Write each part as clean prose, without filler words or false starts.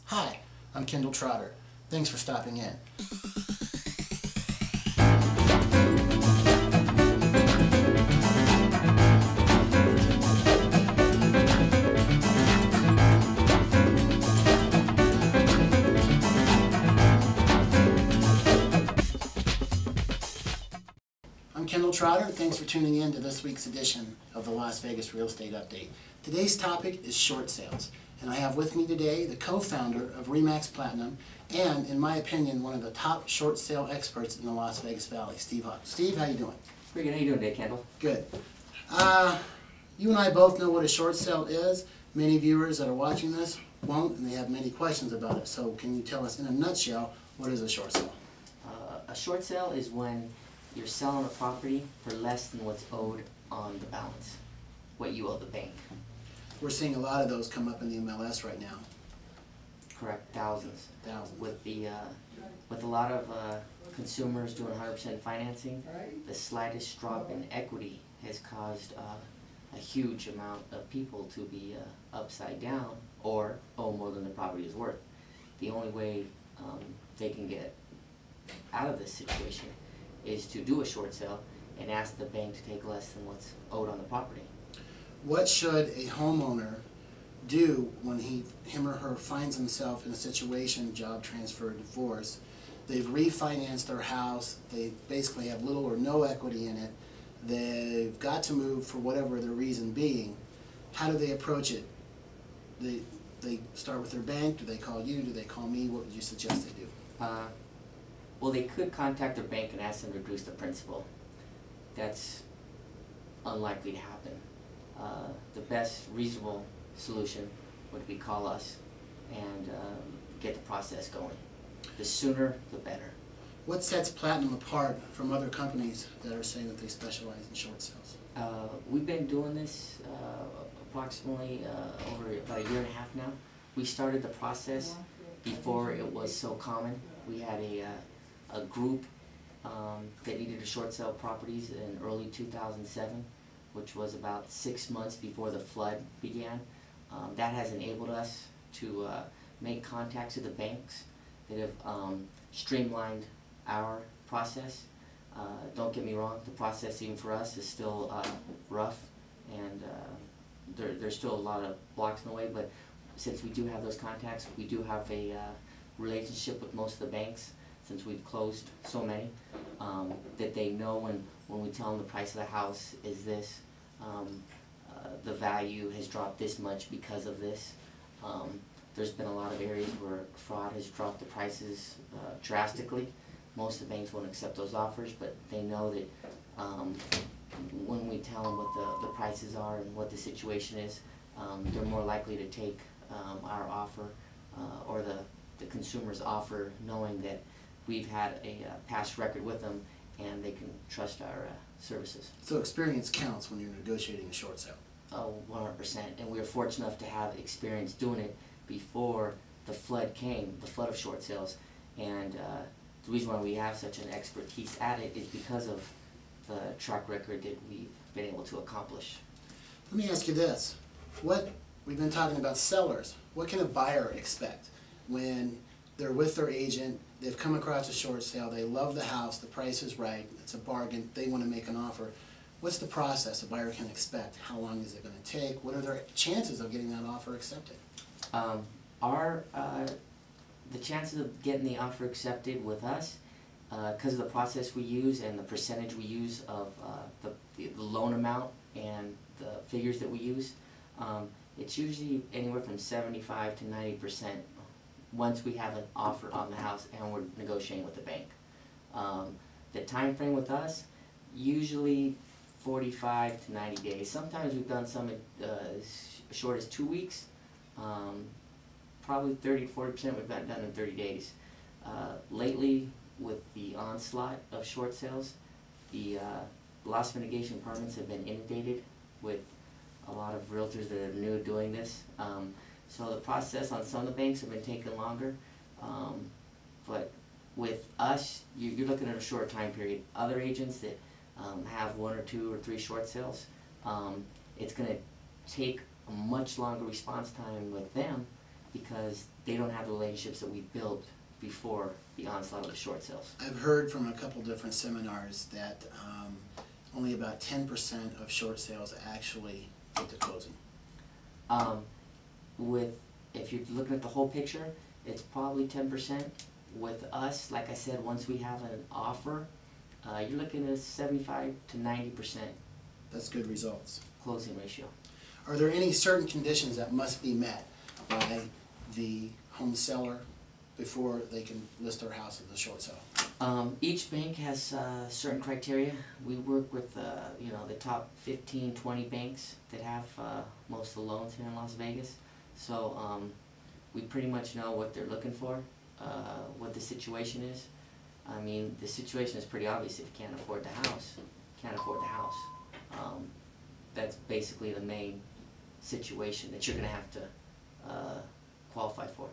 Hi, I'm Kendall Trotter. Thanks for stopping in. I'm Kendall Trotter. Thanks for tuning in to this week's edition of the Las Vegas Real Estate Update. Today's topic is short sales, and I have with me today the co-founder of RE/MAX Platinum and, in my opinion, one of the top short sale experts in the Las Vegas Valley, Steve Huck. Steve, how you doing? Pretty good. How you doing today, Kendall? Good. You and I both know what a short sale is. Many viewers that are watching this won't, and they have many questions about it. So can you tell us in a nutshell, what is a short sale? A short sale is when you're selling a property for less than what's owed on the balance, what you owe the bank. We're seeing a lot of those come up in the MLS right now. Correct, thousands. Thousands. With a lot of consumers doing 100% financing, the slightest drop in equity has caused a huge amount of people to be upside down or owe more than the property is worth. The only way they can get out of this situation is to do a short sale and ask the bank to take less than what's owed on the property. What should a homeowner do when him or her finds himself in a situation, job transfer, divorce, they've refinanced their house, they basically have little or no equity in it, they've got to move for whatever their reason being? How do they approach it? They start with their bank? Do they call you? Do they call me? What would you suggest they do? Well, they could contact their bank and ask them to reduce the principal. That's unlikely to happen. The best reasonable solution would be call us and get the process going. The sooner, the better. What sets Platinum apart from other companies that are saying that they specialize in short sales? We've been doing this approximately over about a year and a half now. We started the process before it was so common. We had a group that needed to short sell properties in early 2007, which was about 6 months before the flood began. That has enabled us to make contacts with the banks that have streamlined our process. Don't get me wrong, the process even for us is still rough, and there's still a lot of blocks in the way, but since we do have those contacts, we do have a relationship with most of the banks, since we've closed so many, that they know when we tell them the price of the house is this, the value has dropped this much because of this. There's been a lot of areas where fraud has dropped the prices drastically. Most of the banks won't accept those offers, but they know that when we tell them what the prices are and what the situation is, they're more likely to take our offer or the consumer's offer, knowing that we've had a past record with them and they can trust our services. So experience counts when you're negotiating a short sale? Oh, 100%. And we were fortunate enough to have experience doing it before the flood came, the flood of short sales. And the reason why we have such an expertise at it is because of the track record that we've been able to accomplish. Let me ask you this. We've been talking about sellers. What can a buyer expect when they're with their agent, they've come across a short sale, they love the house, the price is right, it's a bargain, they want to make an offer? What's the process a buyer can expect? How long is it going to take? What are their chances of getting that offer accepted? The chances of getting the offer accepted with us, because of the process we use and the percentage we use of the loan amount and the figures that we use, it's usually anywhere from 75 to 90% once we have an offer on the house and we're negotiating with the bank. The time frame with us, usually 45 to 90 days. Sometimes we've done some as short as 2 weeks. Probably 30 to 40% we've got done in 30 days. Lately, with the onslaught of short sales, the loss mitigation departments have been inundated with a lot of realtors that are new doing this. So the process on some of the banks have been taking longer, but with us, you're looking at a short time period. Other agents that have 1 or 2 or 3 short sales, it's going to take a much longer response time with them because they don't have the relationships that we built before the onslaught of the short sales. I've heard from a couple different seminars that only about 10% of short sales actually get to closing. If you're looking at the whole picture, it's probably 10%. With us, like I said, once we have an offer, you're looking at 75 to 90% That's good results. closing ratio. Are there any certain conditions that must be met by the home seller before they can list their house as a short sale? Each bank has certain criteria. We work with you know, the top 15, 20 banks that have most of the loans here in Las Vegas. So we pretty much know what they're looking for, what the situation is. I mean, the situation is pretty obvious. If you can't afford the house, can't afford the house. That's basically the main situation that you're going to have to qualify for.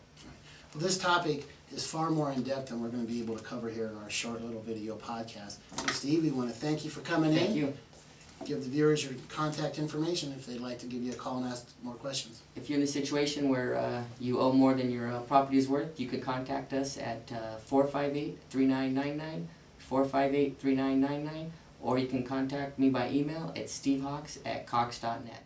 Well, this topic is far more in-depth than we're going to be able to cover here in our short little video podcast. So Steve, we want to thank you for coming in. Thank you. Give the viewers your contact information if they'd like to give you a call and ask more questions. If you're in a situation where you owe more than your property is worth, you can contact us at 458-3999, 458-3999, or you can contact me by email at stevehawks@cox.net.